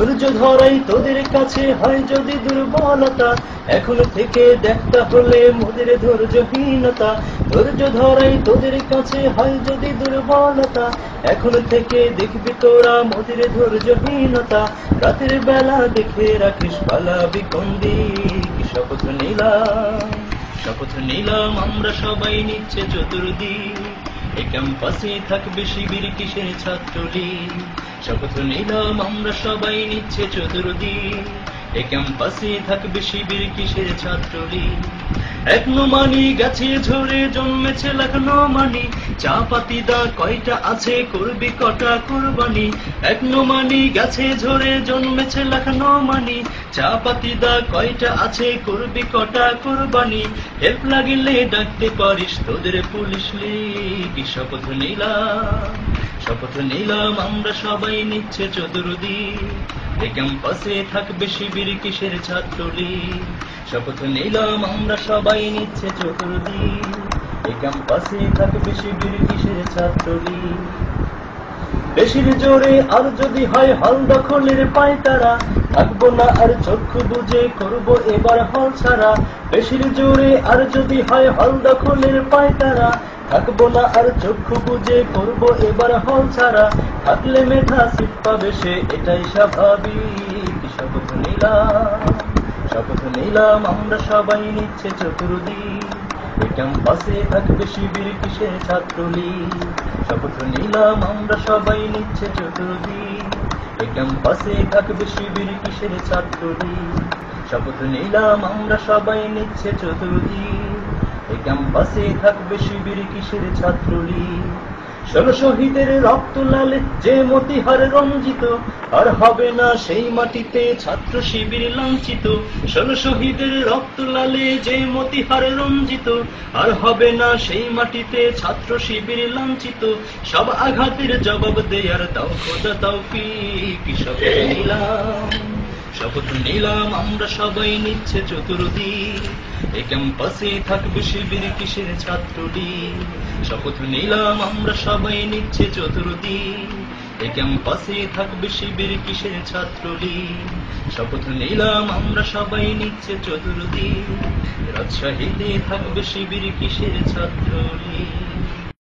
ধৈর্য ধরাই তোদের কাছে হয় যদি দুর্বলতা, এখন থেকে দেখতে হলে মোদের ধৈর্যহীনতা। ধৈর্য ধরাই তোদের কাছে হয় যদি দুর্বলতা, এখন থেকে দেখবি তোরা মোদের ধৈর্যহীনতা। রাতের বেলা দেখে রাখিস পালাবি কোন দিক, শপথ নিলাম, শপথ নিলাম আমরা সবাই নিচ্ছে চতুর্দিক। এই ক্যাম্পাসে থাকবে শিবির কিসের ছাত্রলীগ, শপথ নিলাম আমরা সবাই নিচ্ছে চতুর্দিক। এই ক্যাম্পাসে থাকবে শিবির কিসের ছাত্রলীগ। এক নোমানি গেছে ঝরে জন্মেছে লাখ নোমানি, চা পাতি দা কয়টা আছে করবি কটা কোরবানি। এক নোমানি গেছে ঝরে জন্মেছে লাখ নোমানি, চা পাতি দা কয়টা আছে করবি কটা কোরবানি। হেল্প লাগিলে ডাকতে পারিস তোদের পুলিশ লীগ, শপথ নিলাম, শপথ নিলাম আমরা সবাই নিচ্ছে চতুর্দিক। এই ক্যাম্পাসে থাকবে শিবির কিসের ছাত্রলীগ, শপথ নিলাম আমরা সবাই নিচ্ছে চতুর্দিক। এই ক্যাম্পাসে থাকবে শিবির কিসের ছাত্রলীগ। বেশির জোরে আর যদি হয় হল দখলের পায়তারা, থাকবো না আর চক্ষু বুঝে করবো এবার হল ছাড়া। বেশির জোরে আর যদি হয় হল দখলের পায়তারা, থাকবো না আর চক্ষু বুঝে করবো এবার হল ছাড়া। থাকলে মেধা সিট পাবে সে এটাই স্বাভাবিক, শপথ নিলাম, শপথ নিলাম আমরা সবাই নিচ্ছে চতুর্দিক। এই ক্যাম্পাসে থাকবে শিবির কিসের ছাত্রলীগ, শপথ নিলাম আমরা সবাই নিচ্ছে চতুর্দিক। এই ক্যাম্পাসে থাকবে শিবির কিসের ছাত্রলীগ, শপথ নিলাম আমরা সবাই নিচ্ছে চতুর্দিক। এই ক্যাম্পাসে থাকবে শিবির কিসের ছাত্রলীগ। ১৬ শহীদের রক্ত লালে যে মতিহার রঞ্জিত, আর হবে না সেই মাটিতে ছাত্র শিবির লাঞ্ছিত। ১৬ শহীদের রক্ত লালে যে মতিহার রঞ্জিত, আর হবে না সেই মাটিতে ছাত্র শিবির লাঞ্ছিত। সব আঘাতের জবাব দেয়ার দাও খোদা তৌফিক, শপথ নিলাম, শপথ নিলাম আমরা সবাই নিচ্ছে চতুর্দিক। এই ক্যাম্পাসে থাকবে শিবির কিসের ছাত্রলীগ, শপথ নিলাম আমরা সবাই নিচ্ছে চতুর্দিক। এই ক্যাম্পাসে থাকবে শিবির কিসের ছাত্রলীগ, শপথ নিলাম আমরা সবাই নিচ্ছে চতুর্দিক। রাজশাহীতে থাকবে শিবির কিসের ছাত্রলীগ।